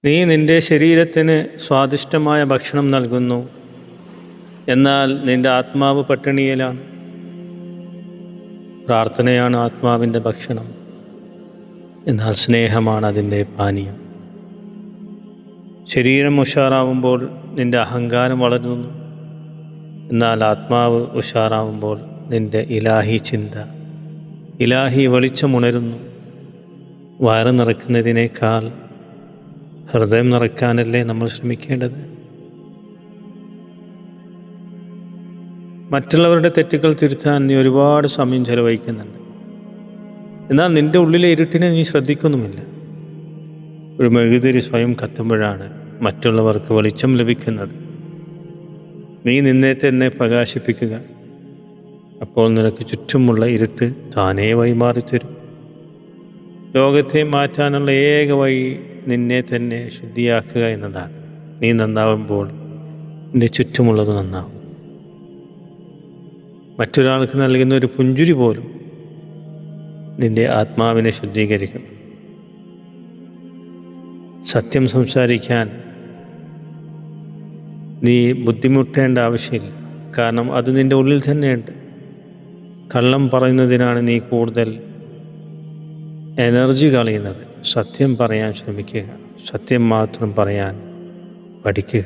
നീ നിൻ്റെ ശരീരത്തിന് സ്വാദിഷ്ടമായ ഭക്ഷണം നൽകുന്നു, എന്നാൽ നിൻ്റെ ആത്മാവ് പട്ടിണിയിലാണ്. പ്രാർത്ഥനയാണ് ആത്മാവിൻ്റെ ഭക്ഷണം, എന്നാൽ സ്നേഹമാണ് അതിൻ്റെ പാനീയം. ശരീരം ഉഷാറാവുമ്പോൾ നിൻ്റെ അഹങ്കാരം വളരുന്നു, എന്നാൽ ആത്മാവ് ഉഷാറാവുമ്പോൾ നിൻ്റെ ഇലാഹി ചിന്ത, ഇലാഹി വെളിച്ചമുണരുന്നു. വയറ് നിറയ്ക്കുന്നതിനേക്കാൾ ഹൃദയം നിറയ്ക്കാനല്ലേ നമ്മൾ ശ്രമിക്കേണ്ടത്? മറ്റുള്ളവരുടെ തെറ്റുകൾ തിരുത്താൻ നീ ഒരുപാട് സമയം ചെലവഴിക്കുന്നുണ്ട്, എന്നാൽ നിൻ്റെ ഉള്ളിലെ ഇരുട്ടിനെ നീ ശ്രദ്ധിക്കുന്നുമില്ല. ഒരു മെഴുകുതിരി സ്വയം കത്തുമ്പോഴാണ് മറ്റുള്ളവർക്ക് വെളിച്ചം ലഭിക്കുന്നത്. നീ നിന്നെ തന്നെ പ്രകാശിപ്പിക്കുക, അപ്പോൾ നിനക്ക് ചുറ്റുമുള്ള ഇരുട്ട് താനേ വഴിമാറിത്തരും. ലോകത്തെ മാറ്റാനുള്ള ഏക വഴി നിന്നെ തന്നെ ശുദ്ധിയാക്കുക എന്നതാണ്. നീ നന്നാവുമ്പോൾ നിന്റെ ചുറ്റുമുള്ളത് നന്നാവും. മറ്റൊരാൾക്ക് നൽകുന്ന ഒരു പുഞ്ചിരി പോലും നിന്റെ ആത്മാവിനെ ശുദ്ധീകരിക്കും. സത്യം സംസാരിക്കാൻ നീ ബുദ്ധിമുട്ടേണ്ട ആവശ്യമില്ല, കാരണം അത് നിൻ്റെ ഉള്ളിൽ തന്നെയുണ്ട്. കള്ളം പറയുന്നതിനാണ് നീ കൂടുതൽ എനർജി കളയുന്നത്. സത്യം പറയാൻ ശ്രമിക്കുക, സത്യം മാത്രം പറയാൻ പഠിക്കുക.